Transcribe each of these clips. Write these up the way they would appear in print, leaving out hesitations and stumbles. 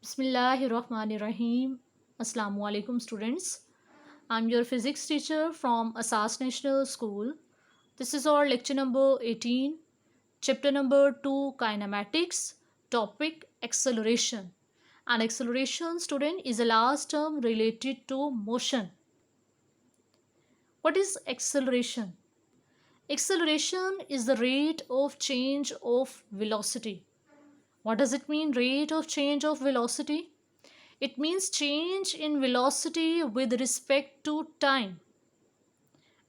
Bismillahirrahmanirrahim. Assalamu alaikum students. I'm your physics teacher from Asas National School. This is our lecture number 18, chapter number 2 kinematics, topic acceleration. And acceleration student is a last term related to motion. What is acceleration? Acceleration is the rate of change of velocity. What does it mean, rate of change of velocity? It means change in velocity with respect to time.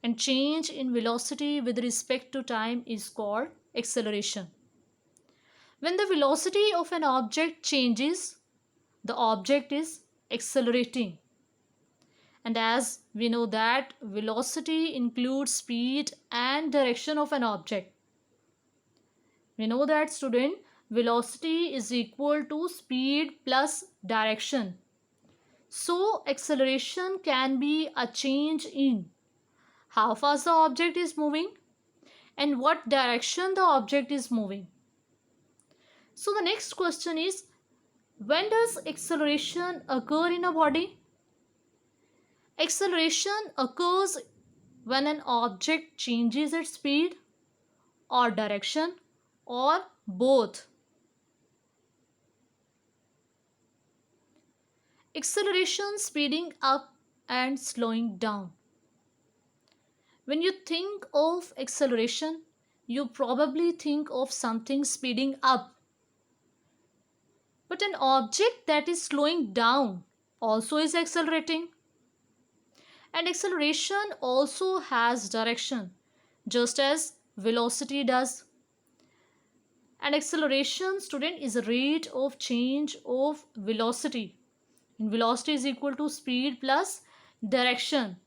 And change in velocity with respect to time is called acceleration. When the velocity of an object changes, the object is accelerating. And as we know that velocity includes speed and direction of an object. We know that student, velocity is equal to speed plus direction. So acceleration can be a change in how fast the object is moving and what direction the object is moving. So the next question is, when does acceleration occur in a body? Acceleration occurs when an object changes its speed or direction or both. Acceleration, speeding up and slowing down. When you think of acceleration, you probably think of something speeding up. But an object that is slowing down also is accelerating. And acceleration also has direction, just as velocity does. And acceleration, student, is a rate of change of velocity. And velocity is equal to speed plus direction.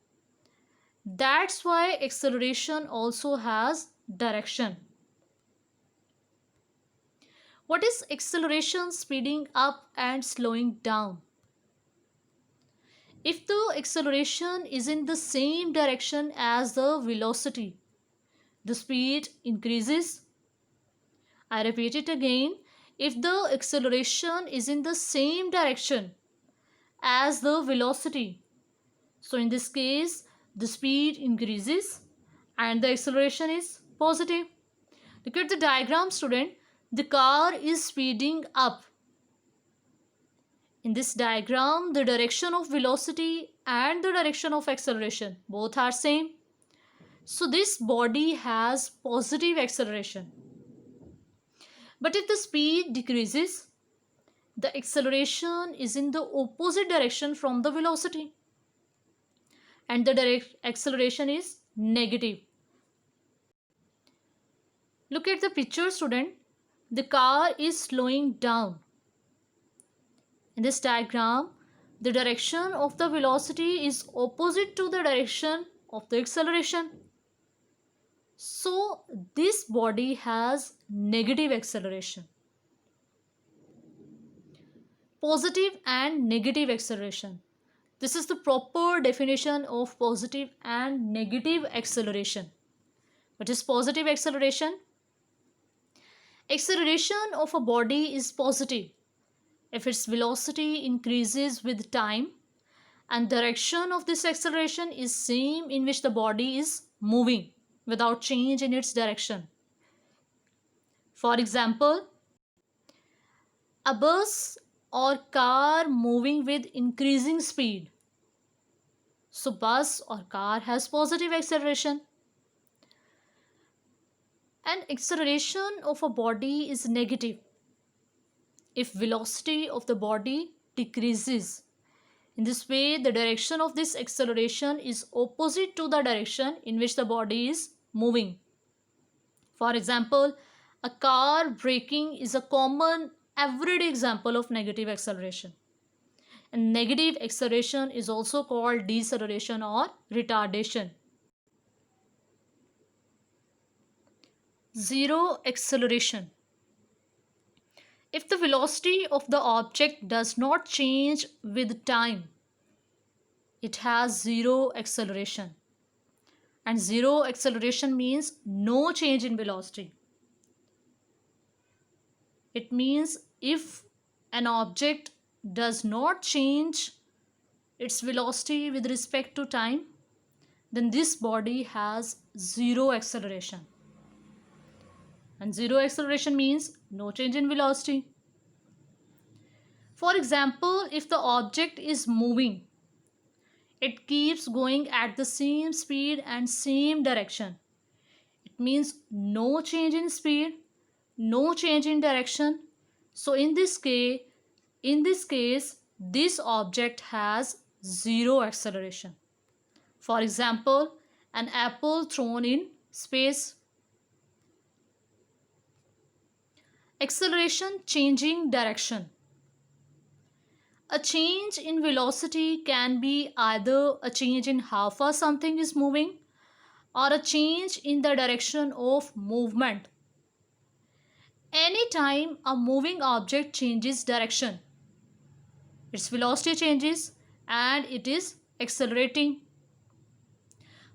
That's why acceleration also has direction. What is acceleration, speeding up and slowing down? If the acceleration is in the same direction as the velocity, the speed increases. I repeat it again. If the acceleration is in the same direction as the velocity, so in this case, the speed increases and the acceleration is positive. Look at the diagram, student. The car is speeding up. In this diagram, the direction of velocity and the direction of acceleration both are same. So this body has positive acceleration. But if the speed decreases, the acceleration is in the opposite direction from the velocity. And the direct acceleration is negative. Look at the picture, student. The car is slowing down. In this diagram, the direction of the velocity is opposite to the direction of the acceleration. So this body has negative acceleration. Positive and negative acceleration. This is the proper definition of positive and negative acceleration. What is positive acceleration? Acceleration of a body is positive if its velocity increases with time and direction of this acceleration is same in which the body is moving without change in its direction. For example, a bus or car moving with increasing speed. So bus or car has positive acceleration. And acceleration of a body is negative if velocity of the body decreases. In this way, the direction of this acceleration is opposite to the direction in which the body is moving. For example, a car braking is a common everyday example of negative acceleration. And negative acceleration is also called deceleration or retardation. Zero acceleration. If the velocity of the object does not change with time, it has zero acceleration. And zero acceleration means no change in velocity. It means if an object does not change its velocity with respect to time, then this body has zero acceleration. And zero acceleration means no change in velocity. For example, if the object is moving, it keeps going at the same speed and same direction. It means no change in speed, no change in direction. So in this case, this object has zero acceleration. For example, an apple thrown in space. Acceleration changing direction. A change in velocity can be either a change in how far something is moving or a change in the direction of movement. Anytime a moving object changes direction, its velocity changes and it is accelerating.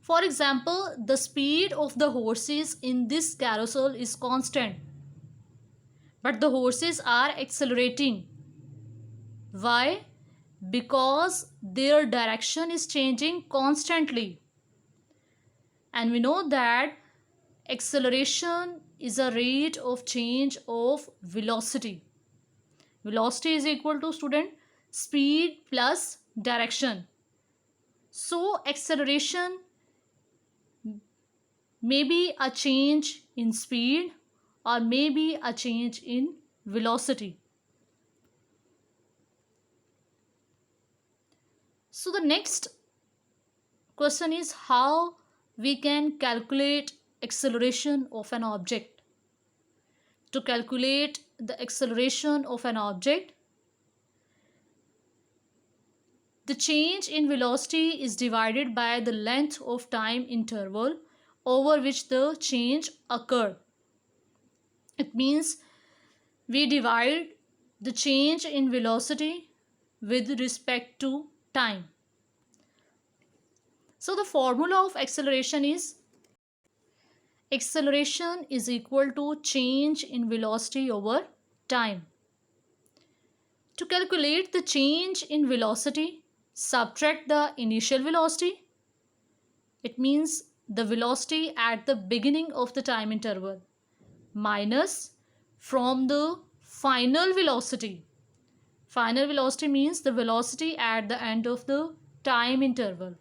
For example, the speed of the horses in this carousel is constant, but the horses are accelerating. Why? Because their direction is changing constantly. And we know that acceleration is a rate of change of velocity. Velocity is equal to, student, speed plus direction. So acceleration may be a change in speed or may be a change in velocity. So the next question is how we can calculate acceleration of an object. To calculate the acceleration of an object, the change in velocity is divided by the length of time interval over which the change occurred. It means we divide the change in velocity with respect to time. So the formula of acceleration is acceleration is equal to change in velocity over time. To calculate the change in velocity, subtract the initial velocity. It means the velocity at the beginning of the time interval minus from the final velocity. Final velocity means the velocity at the end of the time interval.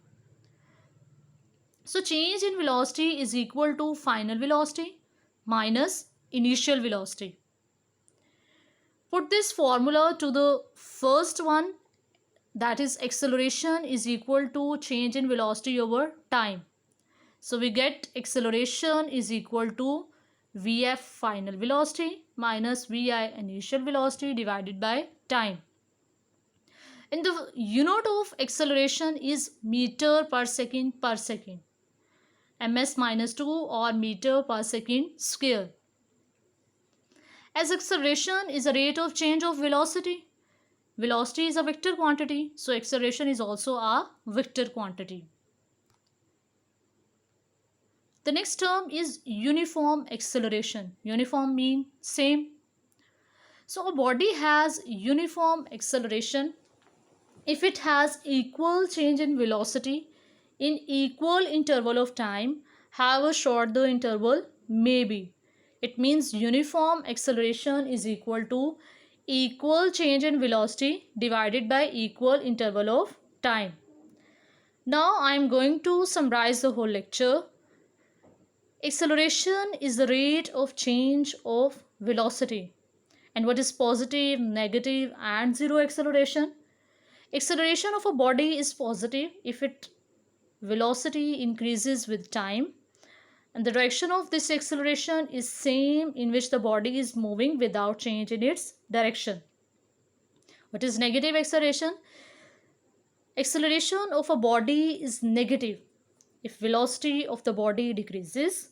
So change in velocity is equal to final velocity minus initial velocity. Put this formula to the first one, that is acceleration is equal to change in velocity over time. So we get acceleration is equal to Vf final velocity minus Vi initial velocity divided by time. And the unit of acceleration is meter per second, ms minus 2 or meter per second square. As acceleration is a rate of change of velocity, velocity is a vector quantity, so acceleration is also a vector quantity. The next term is uniform acceleration. Uniform means same. So a body has uniform acceleration if it has equal change in velocity in equal interval of time, however short the interval may be. It means uniform acceleration is equal to equal change in velocity divided by equal interval of time. Now I am going to summarize the whole lecture. Acceleration is the rate of change of velocity. And what is positive, negative and zero acceleration? Acceleration of a body is positive if its velocity increases with time, and the direction of this acceleration is same in which the body is moving without change in its direction. What is negative acceleration? Acceleration of a body is negative if velocity of the body decreases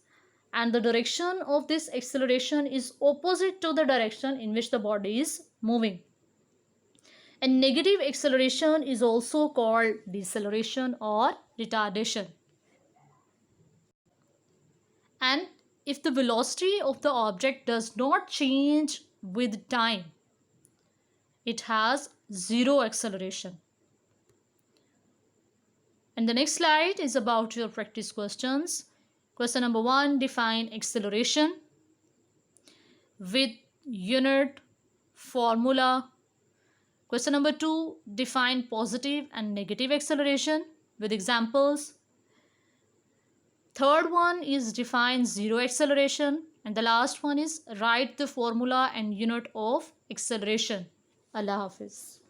and the direction of this acceleration is opposite to the direction in which the body is moving. And negative acceleration is also called deceleration or retardation. And if the velocity of the object does not change with time, It has zero acceleration. And the next slide is about your practice questions. Question number 1, define acceleration with unit formula. Question number 2, define positive and negative acceleration with examples. Third one is define zero acceleration. And the last one is write the formula and unit of acceleration. Allah Hafiz.